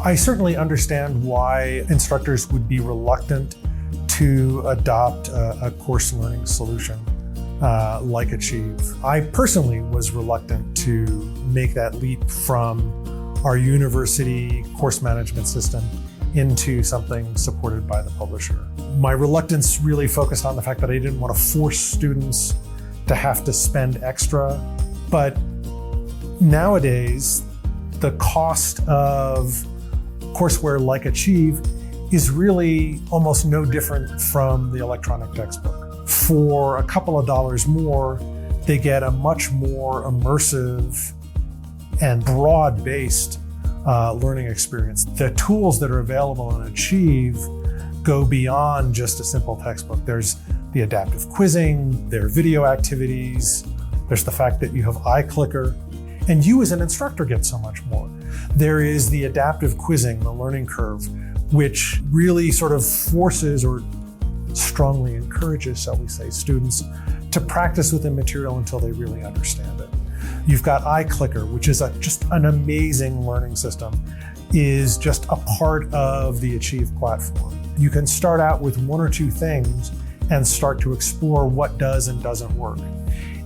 I certainly understand why instructors would be reluctant to adopt a course learning solution like Achieve. I personally was reluctant to make that leap from our university course management system into something supported by the publisher. My reluctance really focused on the fact that I didn't want to force students to have to spend extra, but nowadays, the cost of courseware like Achieve is really almost no different from the electronic textbook. For a couple of dollars more, they get a much more immersive and broad-based learning experience. The tools that are available in Achieve go beyond just a simple textbook. There's the adaptive quizzing, there are video activities, there's the fact that you have iClicker, and you as an instructor get so much more. There is the adaptive quizzing, the learning curve, which really sort of forces or strongly encourages, shall we say, students to practice with the material until they really understand it. You've got iClicker, which is just an amazing learning system, is just a part of the Achieve platform. You can start out with one or two things and start to explore what does and doesn't work.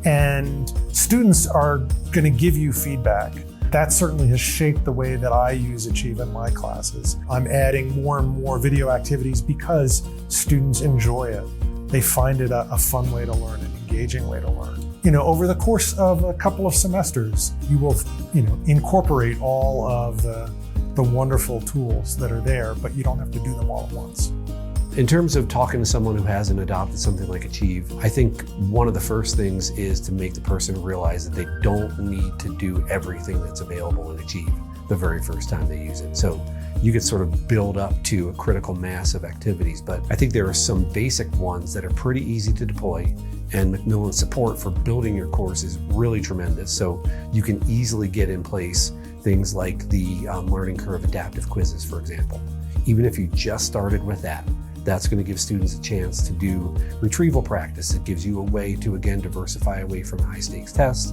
And students are going to give you feedback. That certainly has shaped the way that I use Achieve in my classes. I'm adding more and more video activities because students enjoy it. They find it a fun way to learn, an engaging way to learn. Over the course of a couple of semesters, you will, incorporate all of the wonderful tools that are there, but you don't have to do them all at once. In terms of talking to someone who hasn't adopted something like Achieve, I think one of the first things is to make the person realize that they don't need to do everything that's available in Achieve the very first time they use it. So you could sort of build up to a critical mass of activities, but I think there are some basic ones that are pretty easy to deploy, and Macmillan's support for building your course is really tremendous. So you can easily get in place things like the learning curve adaptive quizzes, for example. Even if you just started with that, that's going to give students a chance to do retrieval practice. It gives you a way to, again, diversify away from high stakes tests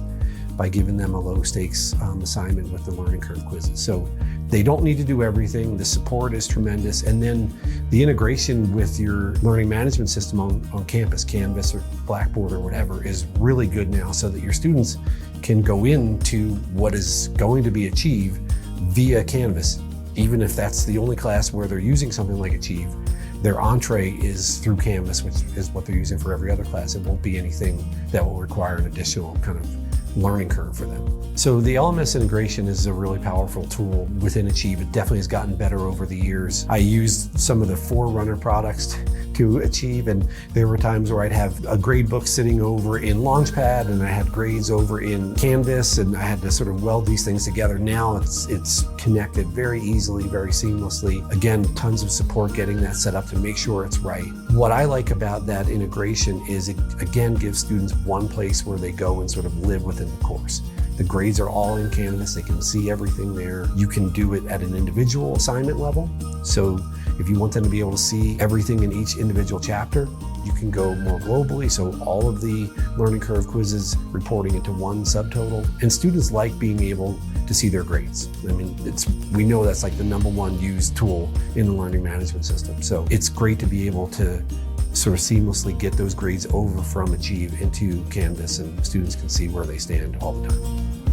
by giving them a low stakes assignment with the learning curve quizzes. So they don't need to do everything. The support is tremendous. And then the integration with your learning management system on campus, Canvas or Blackboard or whatever, is really good now, so that your students can go into what is going to be Achieve via Canvas. Even if that's the only class where they're using something like Achieve, their entree is through Canvas, which is what they're using for every other class. It won't be anything that will require an additional kind of learning curve for them. So the LMS integration is a really powerful tool within Achieve. It definitely has gotten better over the years. I used some of the Forerunner products to Achieve, and there were times where I'd have a grade book sitting over in Launchpad and I had grades over in Canvas, and I had to sort of weld these things together. Now it's connected very easily, very seamlessly. Again, tons of support getting that set up to make sure it's right. What I like about that integration is it, again, gives students one place where they go and sort of live within the course. The grades are all in Canvas. They can see everything there. You can do it at an individual assignment level. So if you want them to be able to see everything in each individual chapter, you can go more globally. So all of the learning curve quizzes reporting into one subtotal. And students like being able to see their grades. I mean, we know that's like the #1 used tool in the learning management system. So it's great to be able to sort of seamlessly get those grades over from Achieve into Canvas, and students can see where they stand all the time.